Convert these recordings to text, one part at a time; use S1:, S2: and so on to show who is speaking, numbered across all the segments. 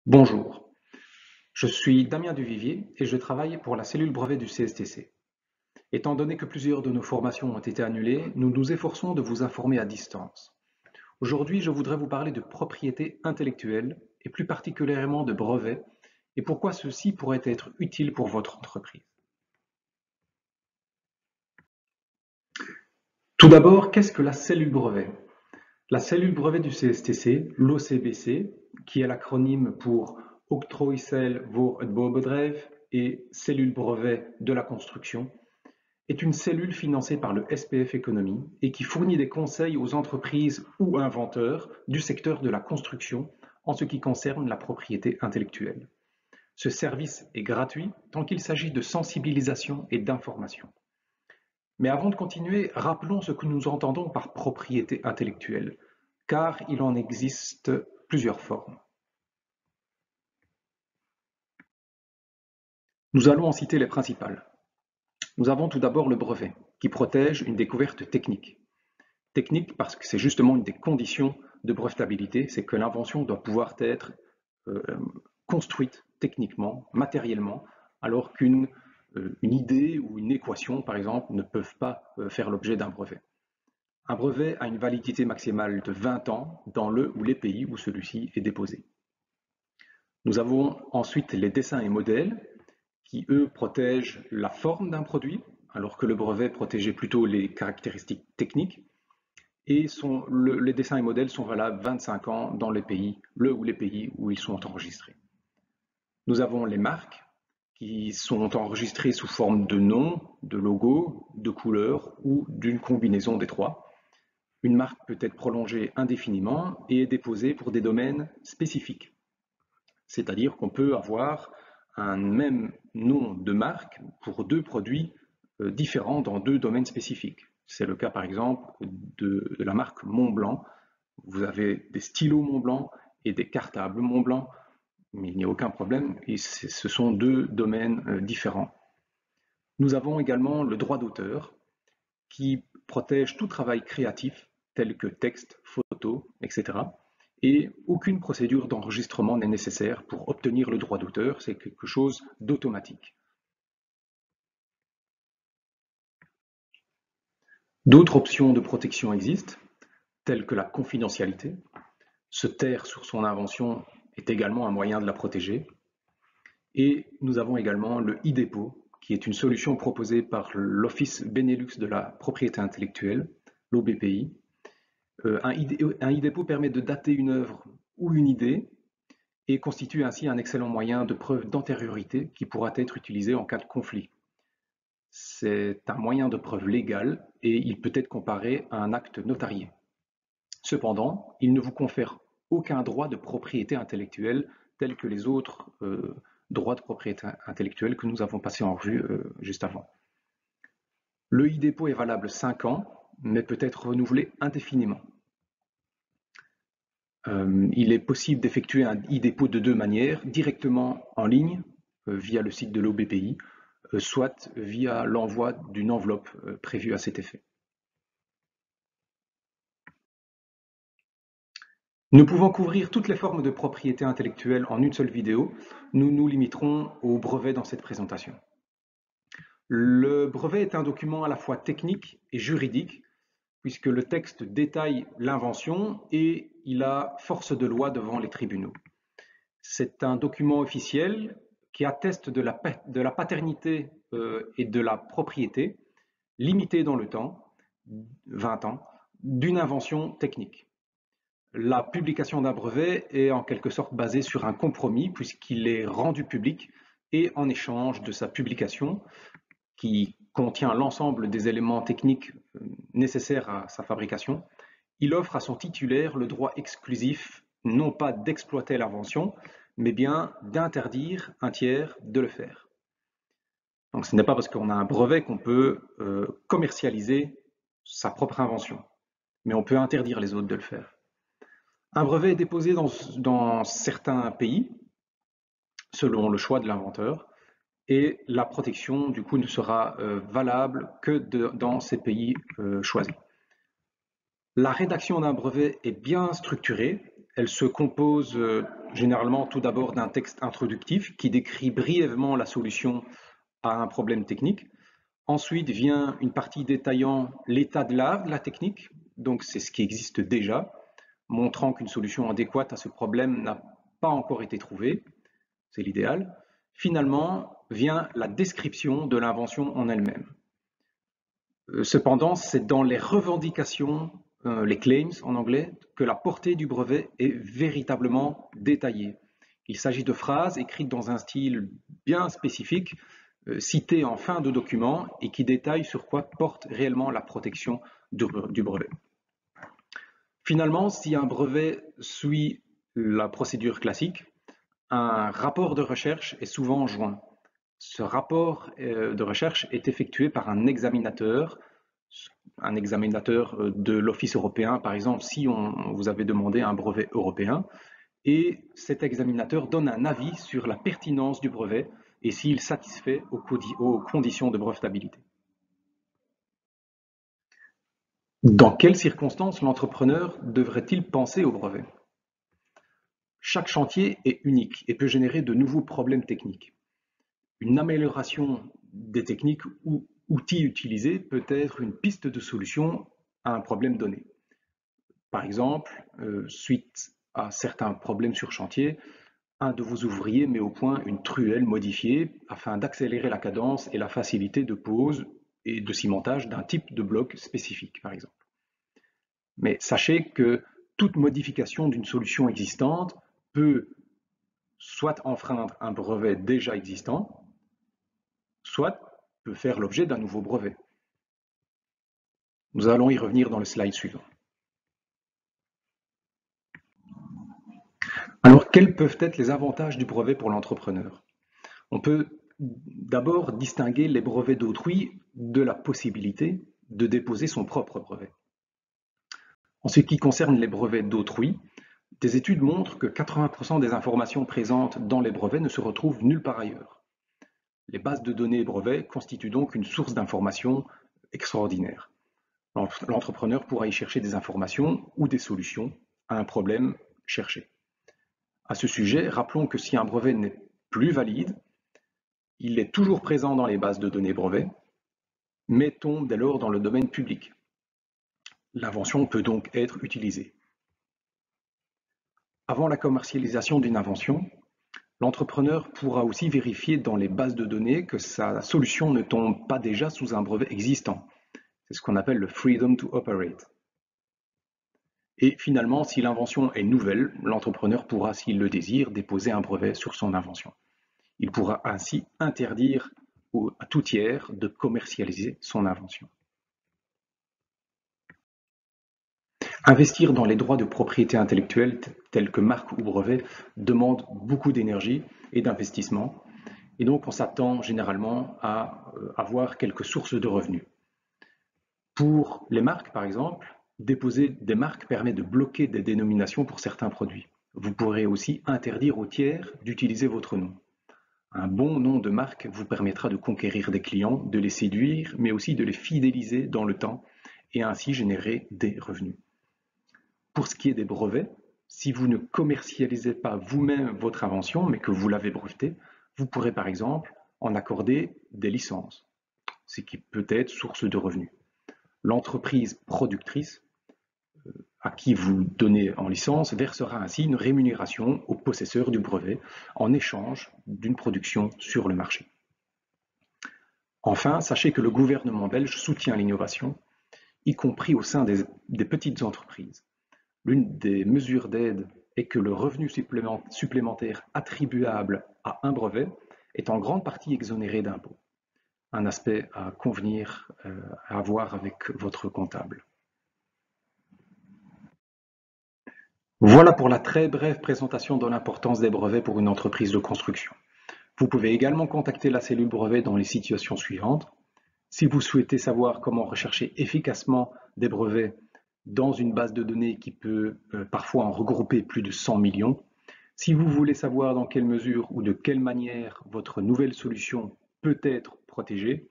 S1: Bonjour, je suis Damien Duvivier et je travaille pour la cellule brevet du CSTC. Étant donné que plusieurs de nos formations ont été annulées, nous nous efforçons de vous informer à distance. Aujourd'hui, je voudrais vous parler de propriété intellectuelle et plus particulièrement de brevets et pourquoi ceux-ci pourraient être utiles pour votre entreprise. Tout d'abord, qu'est-ce que la cellule brevet? La cellule brevet du CSTC, l'OCBC, qui est l'acronyme pour Octrooicel voor het bouwbedrijf et cellule brevet de la construction, est une cellule financée par le SPF Économie et qui fournit des conseils aux entreprises ou inventeurs du secteur de la construction en ce qui concerne la propriété intellectuelle. Ce service est gratuit tant qu'il s'agit de sensibilisation et d'information. Mais avant de continuer, rappelons ce que nous entendons par propriété intellectuelle, car il en existe plusieurs formes. Nous allons en citer les principales. Nous avons tout d'abord le brevet, qui protège une découverte technique. Technique parce que c'est justement une des conditions de brevetabilité, c'est que l'invention doit pouvoir être construite techniquement, matériellement, alors qu'une idée ou une équation, par exemple, ne peuvent pas faire l'objet d'un brevet. Un brevet a une validité maximale de 20 ans dans le ou les pays où celui-ci est déposé. Nous avons ensuite les dessins et modèles qui, eux, protègent la forme d'un produit, alors que le brevet protégeait plutôt les caractéristiques techniques. Et les dessins et modèles sont valables 25 ans dans les pays où ils sont enregistrés. Nous avons les marques qui sont enregistrées sous forme de nom, de logo, de couleur ou d'une combinaison des trois. Une marque peut être prolongée indéfiniment et est déposée pour des domaines spécifiques. C'est-à-dire qu'on peut avoir un même nom de marque pour deux produits différents dans deux domaines spécifiques. C'est le cas par exemple de la marque Montblanc. Vous avez des stylos Montblanc et des cartables Montblanc, mais il n'y a aucun problème, et ce sont deux domaines différents. Nous avons également le droit d'auteur qui protège tout travail créatif tel que texte, photo, etc. Et aucune procédure d'enregistrement n'est nécessaire pour obtenir le droit d'auteur, c'est quelque chose d'automatique. D'autres options de protection existent, telles que la confidentialité. Se taire sur son invention est également un moyen de la protéger. Et nous avons également le e-dépôt, qui est une solution proposée par l'Office Benelux de la propriété intellectuelle, l'OBPI. Un e-dépôt permet de dater une œuvre ou une idée et constitue ainsi un excellent moyen de preuve d'antériorité qui pourra être utilisé en cas de conflit. C'est un moyen de preuve légal et il peut être comparé à un acte notarié. Cependant, il ne vous confère aucun droit de propriété intellectuelle tel que les autres droits de propriété intellectuelle que nous avons passés en revue juste avant. Le e-dépôt est valable 5 ans, mais peut être renouvelé indéfiniment. Il est possible d'effectuer un e-dépôt de deux manières, directement en ligne, via le site de l'OBPI, soit via l'envoi d'une enveloppe prévue à cet effet. Nous pouvons couvrir toutes les formes de propriété intellectuelle en une seule vidéo. Nous nous limiterons au brevet dans cette présentation. Le brevet est un document à la fois technique et juridique, puisque le texte détaille l'invention et il a force de loi devant les tribunaux. C'est un document officiel qui atteste de la paternité et de la propriété, limitée dans le temps, 20 ans, d'une invention technique. La publication d'un brevet est en quelque sorte basée sur un compromis puisqu'il est rendu public et en échange de sa publication, qui contient l'ensemble des éléments techniques nécessaires à sa fabrication, il offre à son titulaire le droit exclusif non pas d'exploiter l'invention, mais bien d'interdire un tiers de le faire. Donc ce n'est pas parce qu'on a un brevet qu'on peut commercialiser sa propre invention, mais on peut interdire les autres de le faire. Un brevet est déposé dans certains pays, selon le choix de l'inventeur, et la protection, du coup, ne sera valable que dans ces pays choisis. La rédaction d'un brevet est bien structurée, Elle se compose généralement tout d'abord d'un texte introductif qui décrit brièvement la solution à un problème technique. Ensuite vient une partie détaillant l'état de l'art de la technique, donc c'est ce qui existe déjà, montrant qu'une solution adéquate à ce problème n'a pas encore été trouvée, c'est l'idéal. Finalement vient la description de l'invention en elle-même. Cependant, c'est dans les revendications, les claims en anglais, que la portée du brevet est véritablement détaillée. Il s'agit de phrases écrites dans un style bien spécifique, citées en fin de document et qui détaillent sur quoi porte réellement la protection du brevet. Finalement, si un brevet suit la procédure classique, un rapport de recherche est souvent joint. Ce rapport de recherche est effectué par un examinateur de l'Office européen, par exemple, si vous avez demandé un brevet européen, et cet examinateur donne un avis sur la pertinence du brevet et s'il satisfait aux conditions de brevetabilité. Dans quelles circonstances l'entrepreneur devrait-il penser au brevet? Chaque chantier est unique et peut générer de nouveaux problèmes techniques. Une amélioration des techniques ou outils utilisés peut être une piste de solution à un problème donné. Par exemple, suite à certains problèmes sur chantier, un de vos ouvriers met au point une truelle modifiée afin d'accélérer la cadence et la facilité de pose et de cimentage d'un type de bloc spécifique, par exemple. Mais sachez que toute modification d'une solution existante peut soit enfreindre un brevet déjà existant, soit peut faire l'objet d'un nouveau brevet. Nous allons y revenir dans le slide suivant. Alors, quels peuvent être les avantages du brevet pour l'entrepreneur? On peut d'abord distinguer les brevets d'autrui de la possibilité de déposer son propre brevet. En ce qui concerne les brevets d'autrui, des études montrent que 80% des informations présentes dans les brevets ne se retrouvent nulle part ailleurs. Les bases de données brevets constituent donc une source d'informations extraordinaire. L'entrepreneur pourra y chercher des informations ou des solutions à un problème cherché. À ce sujet, rappelons que si un brevet n'est plus valide, il est toujours présent dans les bases de données brevets, mais tombe dès lors dans le domaine public. L'invention peut donc être utilisée. Avant la commercialisation d'une invention, l'entrepreneur pourra aussi vérifier dans les bases de données que sa solution ne tombe pas déjà sous un brevet existant. C'est ce qu'on appelle le freedom to operate. Et finalement, si l'invention est nouvelle, l'entrepreneur pourra, s'il le désire, déposer un brevet sur son invention. Il pourra ainsi interdire à tout tiers de commercialiser son invention. Investir dans les droits de propriété intellectuelle tels que marque ou brevet demande beaucoup d'énergie et d'investissement, et donc on s'attend généralement à avoir quelques sources de revenus. Pour les marques, par exemple, déposer des marques permet de bloquer des dénominations pour certains produits. Vous pourrez aussi interdire aux tiers d'utiliser votre nom. Un bon nom de marque vous permettra de conquérir des clients, de les séduire, mais aussi de les fidéliser dans le temps et ainsi générer des revenus. Pour ce qui est des brevets, si vous ne commercialisez pas vous-même votre invention, mais que vous l'avez brevetée, vous pourrez par exemple en accorder des licences, ce qui peut être source de revenus. L'entreprise productrice à qui vous donnez en licence versera ainsi une rémunération au possesseur du brevet en échange d'une production sur le marché. Enfin, sachez que le gouvernement belge soutient l'innovation, y compris au sein des petites entreprises. L'une des mesures d'aide est que le revenu supplémentaire attribuable à un brevet est en grande partie exonéré d'impôts. Un aspect à convenir, à avoir avec votre comptable. Voilà pour la très brève présentation de l'importance des brevets pour une entreprise de construction. Vous pouvez également contacter la cellule brevet dans les situations suivantes. Si vous souhaitez savoir comment rechercher efficacement des brevets dans une base de données qui peut parfois en regrouper plus de 100 millions, si vous voulez savoir dans quelle mesure ou de quelle manière votre nouvelle solution peut être protégée,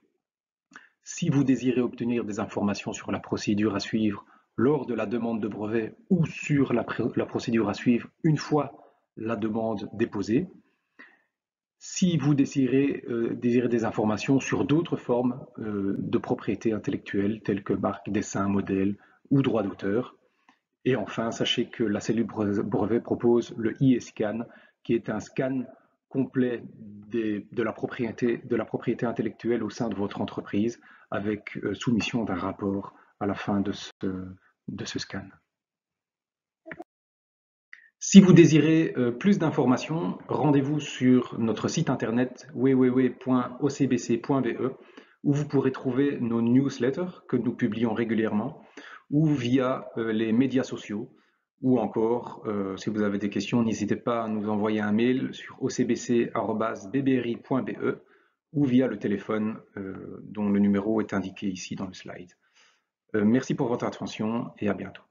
S1: si vous désirez obtenir des informations sur la procédure à suivre lors de la demande de brevet ou sur la procédure à suivre une fois la demande déposée. Si vous désirez des informations sur d'autres formes de propriété intellectuelle, telles que marque, dessin, modèle ou droit d'auteur. Et enfin, sachez que la cellule brevet propose le e-scan, qui est un scan complet de la propriété intellectuelle au sein de votre entreprise, avec soumission d'un rapport à la fin de ce scan. Si vous désirez plus d'informations, rendez-vous sur notre site internet www.ocbc.be où vous pourrez trouver nos newsletters que nous publions régulièrement ou via les médias sociaux ou encore, si vous avez des questions, n'hésitez pas à nous envoyer un mail sur ocbc@bbri.be ou via le téléphone dont le numéro est indiqué ici dans le slide. Merci pour votre attention et à bientôt.